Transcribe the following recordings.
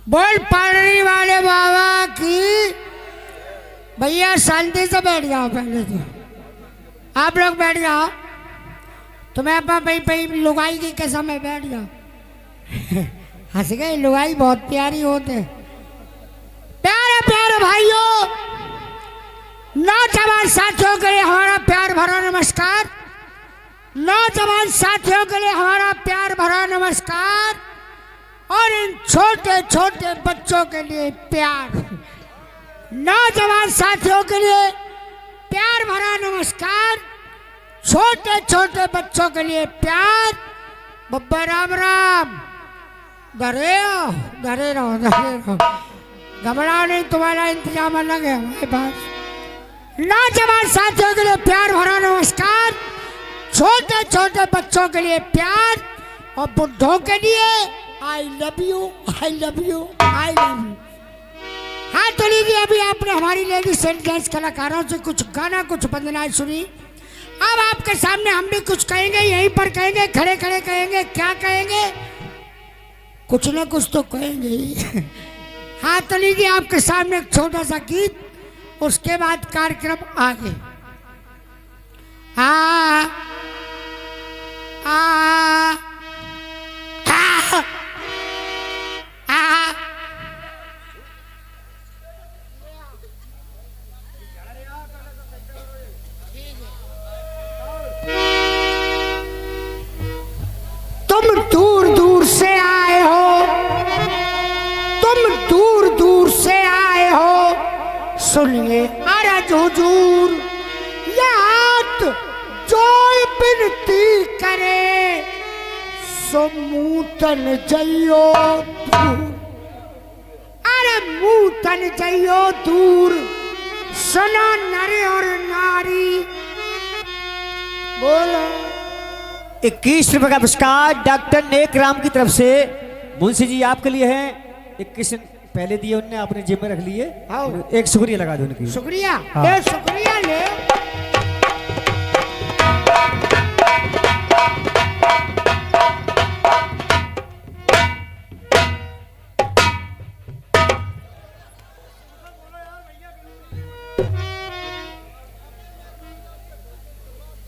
बोल पानी वाले बाबा की। भैया शांति से बैठ जाओ, पहले तो आप लोग बैठ जाओ। तुम्हें अपना भाई लुगाई की कसम है, बैठ जाओ। हंस गए, लुगाई बहुत प्यारी होते। प्यारे प्यारे भाइयों, नौजवान साथियों के लिए हमारा प्यार भरा नमस्कार। नौजवान साथियों के लिए हमारा प्यार भरा नमस्कार। और इन छोटे छोटे बच्चों के लिए प्यार। नौजवान साथियों के लिए प्यार भरा नमस्कार। छोटे छोटे बच्चों के लिए प्यार। बब्बा राम राम। डरे रहो, डरे रहो, डरे रहो, घबराओ नहीं, तुम्हारा इंतजाम अलग है हमारे पास। नौजवान साथियों के लिए प्यार भरा नमस्कार। छोटे छोटे बच्चों के लिए प्यार। और बुढ़ों के लिए I love you, I love you, I love you. हाँ तो लीजिए, अभी आपने हमारी लेडीज एंड जेंट्स कलाकारों से कुछ गाना, कुछ वंदनाएं सुनी। अब आपके सामने हम भी कुछ कहेंगे, यहीं पर कहेंगे, खड़े खड़े कहेंगे। क्या कहेंगे? कुछ ना कुछ तो कहेंगे ही। हाँ तो लीजिए, आपके सामने एक छोटा सा गीत, उसके बाद कार्यक्रम आगे। आ आ तुम दूर दूर से आए हो, तुम दूर दूर से आए हो, सुनिए अरज हुजूर, याद जो बिनती करे, सो मूतन जइयो दूर। अरे मूतन जइयो दूर, सुनो नर और नारी। बोलो। 21 रुपए का पुरस्कार डॉक्टर नेक राम की तरफ से मुंशी जी आपके लिए है। 21 पहले दिए उनने, आपने जेब में रख लिए। एक शुक्रिया लगा दो उनकी। शुक्रिया। हाँ। ले शुक्रिया ले।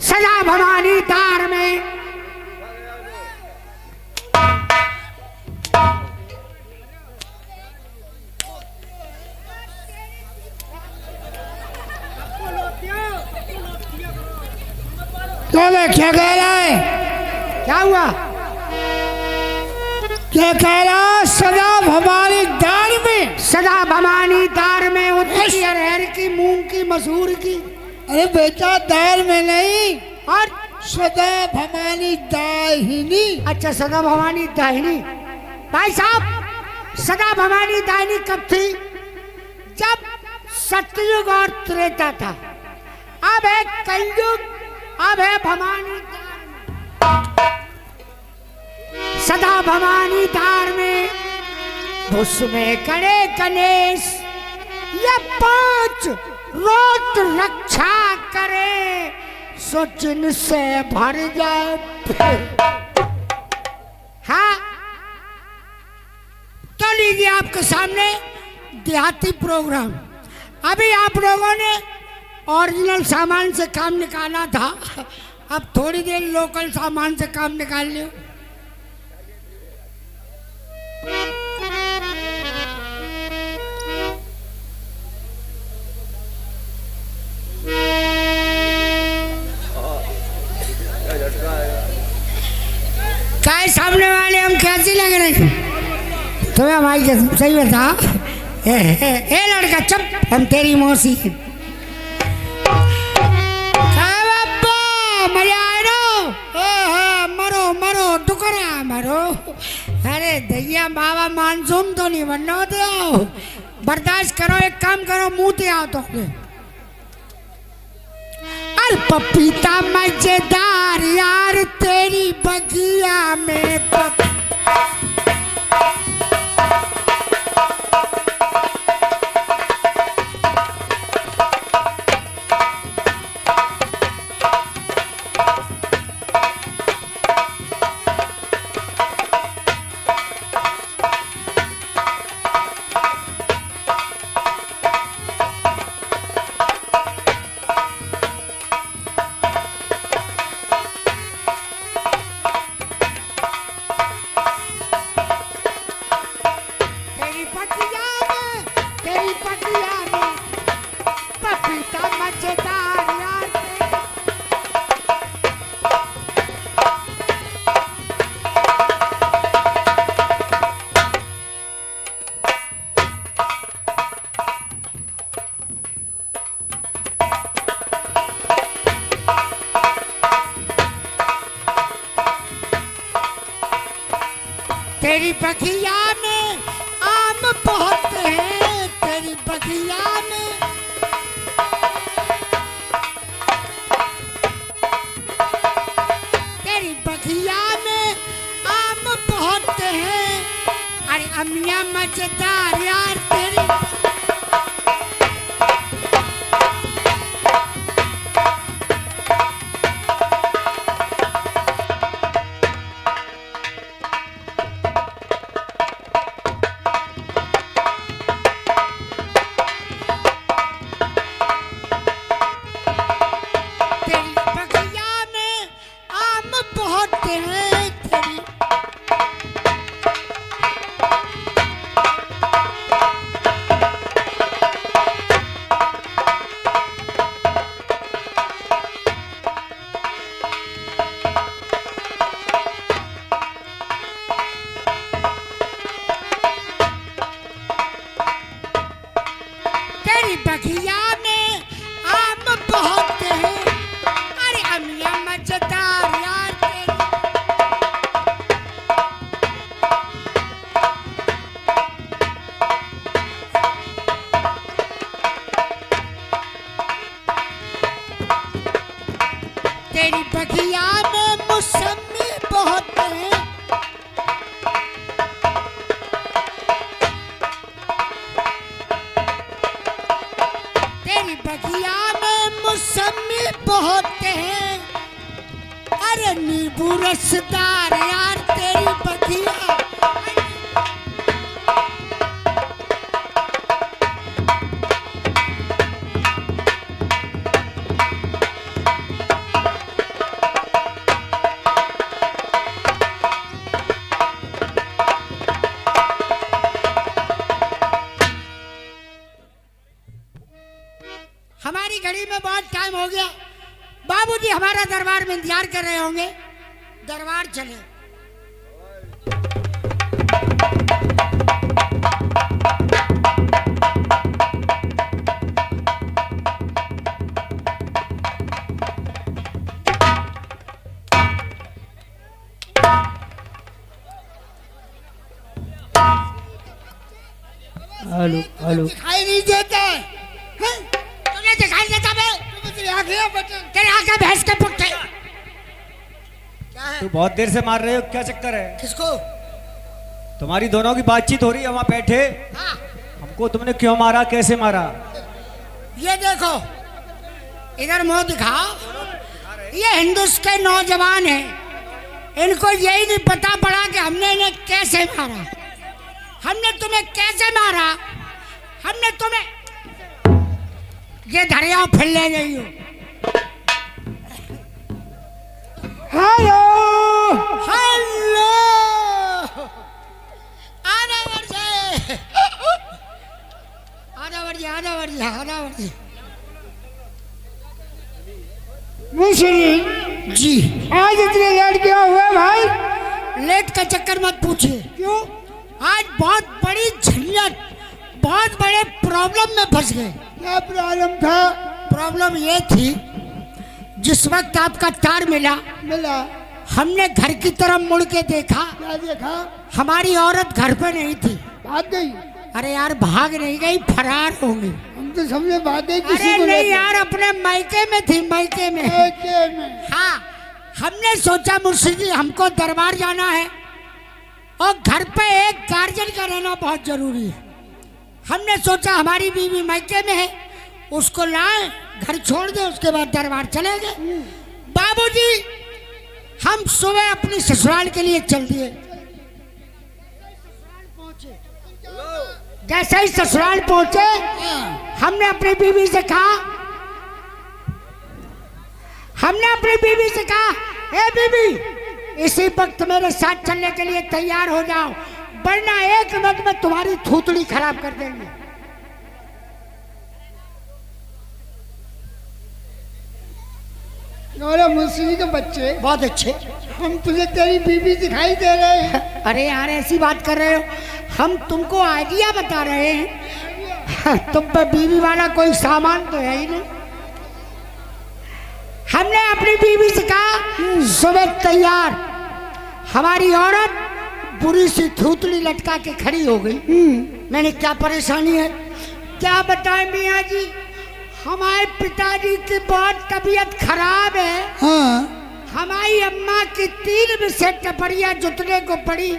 सदा भवानी दार में क्या कह रहा है? क्या हुआ? क्या कह रहा? सदा भवानी दार में, सदा भवानी दार में उतरी अरहर की, मूंग की, मसूर की। अरे बेटा, दाल में नहीं, और सदा भवानी दाहिनी। अच्छा, सदा भवानी दाहिनी। भाई साहब, सदा भवानी दाहिनी कब थी? जब सतयुग और त्रेता था। अब है कलयुग, अब है भवानी दार में। सदा भवानी दार में उसमें कड़े गणेश, ये 5 रोट रक्षा करे, सो जिनसे भर जाए फिर। हाँ तो लीजिए आपके सामने देहाती प्रोग्राम। अभी आप लोगों ने ओरिजिनल सामान से काम निकाला था, अब थोड़ी देर लोकल सामान से काम निकाल लियो। काय सामने वाले हम कैसी लग रहे हैं तुम्हें? भाई सही बता। ए लड़का चुप, हम तेरी मौसी। मजा आए ना? मरो मरो टुकड़ा मरो। अरे दैया बाबा, मानसून तो नहीं बनना होते हो, बर्दाश्त करो। एक काम करो, मुंह ते आओ। तो अरे पपीता मजेदार यार, तेरी बगिया में तेरी बगिया में आम बहुत हैं, तेरी बगिया में आम बहुत हैं। अरे अमिया मजेदार यार तेरी बगिया में आम बहुत हैं। अरे अमिया मजेदार यार तेरी बगिया में मौसमी बहुत हैं। बगिया में मौसमी बहुत हैं। अरे नींबू रसदार यार तेरी बगिया हमारी घड़ी में बहुत टाइम हो गया। बाबूजी हमारा दरबार में इंतजार कर रहे होंगे। दरबार चले। हेलो हेलो दिखाई नहीं देता है? दिखाई देता बे? तेरे आंखें भैंस के पुट्ठे। क्या है? तू बहुत देर से मार रहे हो, क्या चक्कर है? किसको? तुम्हारी दोनों की बातचीत हो रही है वहाँ बैठे। हाँ। हमको तुमने क्यों मारा, कैसे मारा? ये देखो, इधर मुंह दिखाओ। ये हिंदुस्तान के नौजवान हैं, इनको यही नहीं पता पड़ा कि हमने इन्हें कैसे मारा। हमने तुम्हें कैसे मारा? हमने तुम्हें ये धरिया फिर ले गई हो। हेलो हेलो आधा वर्ष मुंशी जी, आज इतने लेट क्यों हुए भाई? लेट का चक्कर मत पूछिए। क्यों? आज बहुत बड़ी झंझट, बहुत बड़े प्रॉब्लम में फंस गए। क्या प्रॉब्लम था? प्रॉब्लम ये थी, जिस वक्त आपका तार मिला हमने घर की तरफ मुड़ के देखा। क्या देखा? हमारी औरत घर पे नहीं थी। भाग गई? अरे यार भाग नहीं गई, फरार हो गई। हम तो समझे भाग गई। अरे नहीं यार, अपने मायके में थी, मायके में। हाँ, हमने सोचा मुंशी जी हमको दरबार जाना है और घर पे एक गार्जियन का रहना बहुत जरूरी है। हमने सोचा हमारी बीवी मायके में है, उसको लाए, घर छोड़ दे, उसके बाद दरबार चले गए। बाबूजी हम सुबह अपनी ससुराल के लिए चल दिए। जैसे ही ससुराल पहुंचे हमने अपनी बीवी से कहा, ए बीबी, इसी वक्त मेरे साथ चलने के लिए तैयार हो जाओ, वरना एक मिनट में तुम्हारी थूथड़ी खराब कर देंगे। मुंशी के बच्चे बहुत अच्छे, हम तुझे तेरी बीवी दिखाई दे रहे हैं। अरे यार ऐसी बात कर रहे हो, हम तुमको आइडिया बता रहे हैं। तुम पे बीवी वाला कोई सामान तो है ही नहीं। हमने अपनी बीवी से कहा सुबह तैयार, हमारी औरत बुरी सी थूतली लटका के खड़ी हो गई। मैंने क्या परेशानी है, क्या बताएं मियाँ जी, हमारे पिताजी की बहुत तबीयत खराब है। हाँ हमारी अम्मा की 3 से टपरिया जोतने को पड़ी,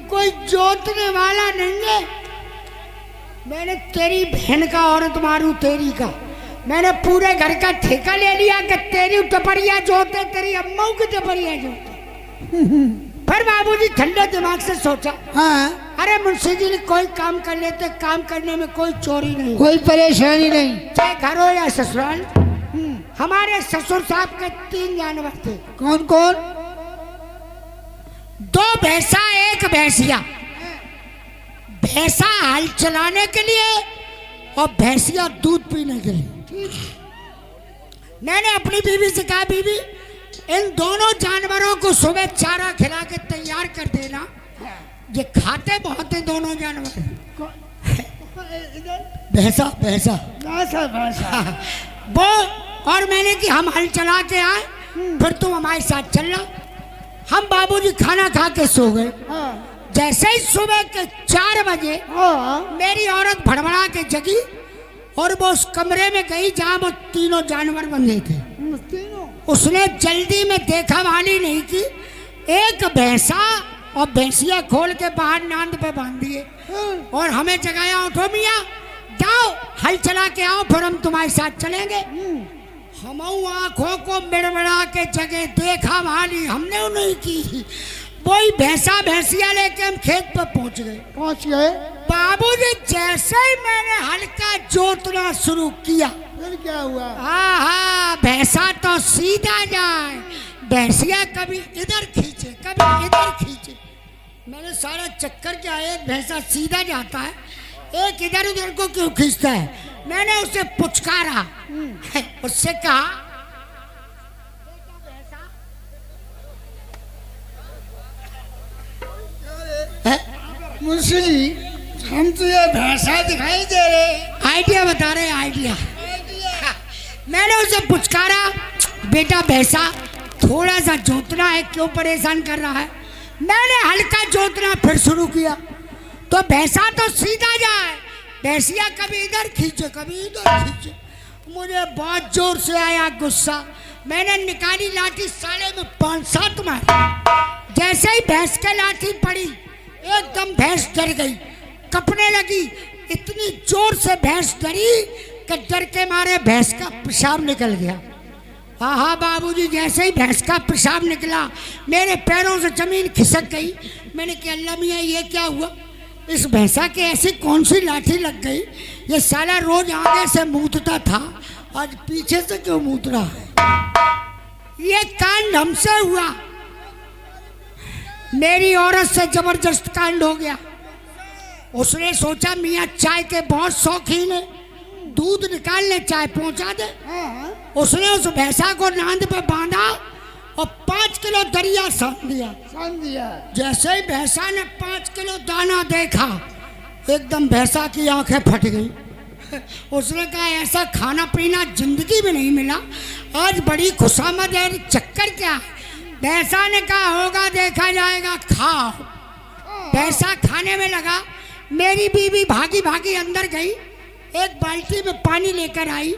कोई जोतने वाला नहीं है। मैंने तेरी बहन का औरत मारू तेरी का, मैंने पूरे घर का ठेका ले लिया कि तेरी टपरिया जोते, तेरी अम्मा की टपरिया जोते। फिर बाबूजी ठंडे दिमाग से सोचा, हाँ अरे मुंशी जी ने कोई काम कर लेते, काम करने में कोई चोरी नहीं, कोई परेशानी नहीं। चाहे घर हो या ससुराल। हमारे ससुर साहब के 3 जानवर थे। कौन कौन? 2 भैंसा 1 भैंसिया। भैंसा हल चलाने के लिए और भैंसिया दूध पीने के लिए। मैंने अपनी बीवी से कहा, बीवी इन दोनों जानवरों को सुबह चारा खिला के तैयार कर देना, ये खाते बहुत है दोनों जानवर। भैंसा भैंसा भैंसा भैंसा वो, और मैंने कि हम हल चला के आए, फिर तुम हमारे साथ चलना। हम बाबूजी खाना खा के सो गए। जैसे ही सुबह के 4 बजे मेरी औरत भड़बड़ा के जगी और वो उस कमरे में गई जहाँ वो 3 जानवर बंधे थे। उसने जल्दी में देखा वाली नहीं की, एक भैंसा और भैंसिया खोल के बाहर नांद पे बांध दिए और हमें जगाया, उठो मियाँ जाओ हल चला के आओ, फिर हम तुम्हारे साथ चलेंगे। हम आंखों को मिड़मिड़ा के जगह, देखा वाली हमने नहीं की। वही भैंसा भैंसिया लेके हम खेत पर पहुंच गए। बाबूजी जैसे ही मैंने हल्का जोतना शुरू किया, फिर क्या हुआ? हाँ भैंसा तो सीधा जाए, भैंसिया कभी इधर खींचे कभी इधर खींचे। मैंने सारा चक्कर क्या है, एक भैंसा सीधा जाता है, एक इधर उधर को क्यों खींचता है। मैंने उसे पुचकारा, उससे कहा, मुंशी जी हम तो ये भैंसा दिखाई दे रहे। आइडिया बता रहे, आइडिया। मैंने उसे पुचकारा, बेटा भैंसा थोड़ा सा जोतना है, क्यों परेशान कर रहा है। मैंने हल्का जोतना फिर शुरू किया तो भैंसा तो सीधा जाए, भैंसिया कभी इधर खींचे कभी इधर खींचे। मुझे बहुत जोर से आया गुस्सा, मैंने निकाली लाठी, साले में 5-7 मारी। जैसे ही भैंस के लाठी पड़ी, एकदम भैंस डर गई, कपने लगी। इतनी जोर से भैंस डरी कि डर के मारे भैंस का पेशाब निकल गया। हाँ बाबूजी, जैसे ही भैंस का पेशाब निकला मेरे पैरों से जमीन खिसक गई। मैंने कहा, अल्लाह मियाँ ये क्या हुआ, इस भैंसा के ऐसी कौन सी लाठी लग गई, ये साला रोज आगे से मूतता था, आज पीछे से क्यों मूत रहा है। ये कांड हमसे हुआ, मेरी औरत से जबरदस्त कांड हो गया। उसने सोचा मियाँ चाय के बहुत शौकीन है, दूध निकाल ले चाय पहुंचा दे। उसने उस भैंसा को नांद पे बांधा और 5 किलो दरिया सान दिया। जैसे ही भैंसा ने 5 किलो दाना देखा, एकदम भैंसा की आंखें फट गई। उसने कहा, ऐसा खाना पीना जिंदगी में नहीं मिला, आज बड़ी खुशामद है, चक्कर क्या है। भैंसा ने कहा, होगा देखा जाएगा, खाओ। भैंसा खाने में लगा। मेरी बीवी भागी भागी अंदर गई, एक बाल्टी में पानी लेकर आई।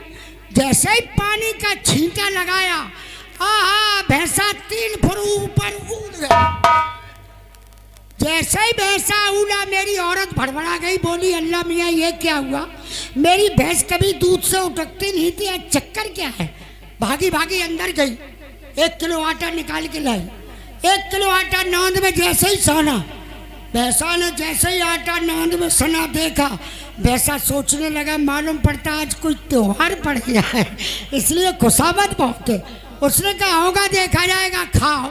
जैसे ही पानी का छींटा लगाया, भैंसा 3 फुट ऊपर उड़ गया। जैसे ही भैंसा उड़ा, मेरी औरत भड़बड़ा गई, बोली, अल्लाह मियाँ ये क्या हुआ, मेरी भैंस कभी दूध से उठकती नहीं थी, चक्कर क्या है। भागी भागी अंदर गई, 1 किलो आटा निकाल के लाई। 1 किलो आटा नांद में जैसे ही साना, भैंसा ने जैसे ही आटा नांद में सना देखा, भैंसा सोचने लगा, मालूम पड़ता आज कोई त्योहार पड़ गया है, इसलिए खुशामद बहुत है। उसने कहा, होगा देखा जाएगा, खाओ।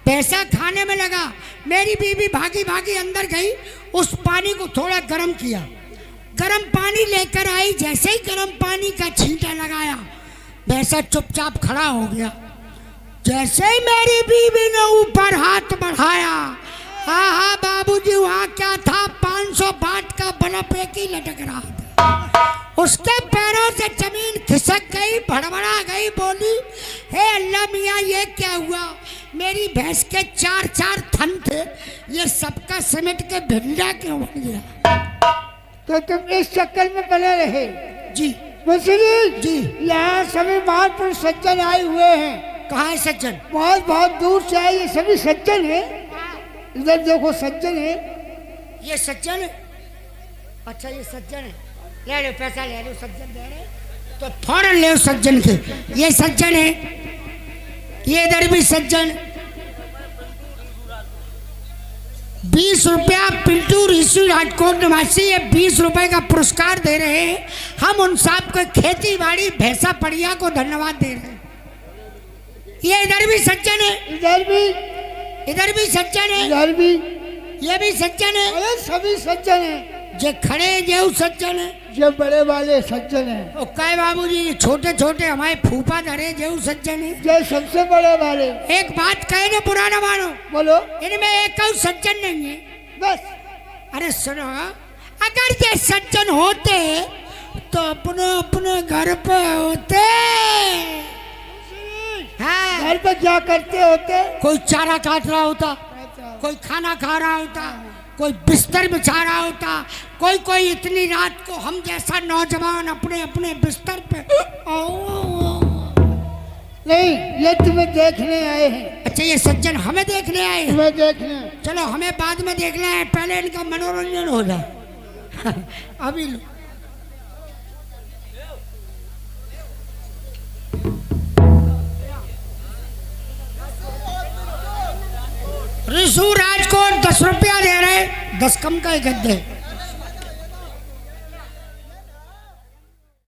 भैंसा खाने में लगा। मेरी बीवी भागी भागी अंदर गई, उस पानी को थोड़ा गर्म किया, गर्म पानी लेकर आई। जैसे ही गर्म पानी का छींटा लगाया, भैंसा चुपचाप खड़ा हो गया। जैसे ही मेरी बीवी ने ऊपर हाथ बढ़ाया, बाबूजी वहाँ क्या था, 500 वाट का बल्ब एक ही लटक रहा था। उसके पैरों से जमीन खिसक गई, भड़बड़ा गई, बोली, हे अल्लाह मियाँ ये क्या हुआ, मेरी भैंस के 4-4 थन थे, ये सबका समेट के भिंडा क्यों बन गया? तो तुम इस चक्कर में पड़े रहे। जी मुंशी जी। यहाँ सभी महापुरुष सज्जन आए हुए हैं। कहाँ है सज्जन? बहुत बहुत दूर से आए, ये सभी सज्जन है। इधर देखो सज्जन है। ये सज्जन है? अच्छा ये सज्जन है। ले लो पैसा ले लो, सज्जन दे रहे तो फौरन ले सज्जन के। ये सज्जन है, ये इधर भी सज्जन। 20 रुपया पिंटू ऋषि राजकोट निवासी, ये 20 रुपए का पुरस्कार दे रहे हैं। हम उन साहब को खेती बाड़ी भैंसा पड़िया को धन्यवाद दे रहे हैं। ये इधर भी सज्जन है, इधर भी सज्जन है, इधर भी, ये भी सज्जन है। अरे सभी सज्जन है। जे खड़े जो सज्जन है, जो बड़े वाले सज्जन है, ओ काय बाबूजी छोटे छोटे हमारे फूफा धरे जो सज्जन है। जो सबसे बड़े वाले। एक बात कहे ना पुराना मानो, बोलो। इनमें एक और सज्जन नहीं है। बस अरे सुनो, अगर ये सज्जन होते तो अपने अपने घर पे होते। हाँ, घर पे क्या करते होते? कोई चारा काट रहा होता, कोई खाना खा रहा होता, कोई बिस्तर बिछा रहा होता, कोई इतनी रात को हम जैसा नौजवान अपने अपने बिस्तर पे। नहीं, ये तुम्हें देखने आए हैं। अच्छा ये सज्जन हमें देखने आए हैं? तुम्हें देखने। चलो हमें बाद में देखना है, पहले इनका मनोरंजन हो जाए। अभी लो। ऋषु राजकोट 10 रुपया दे रहे, 10 कम का ही गद्दे।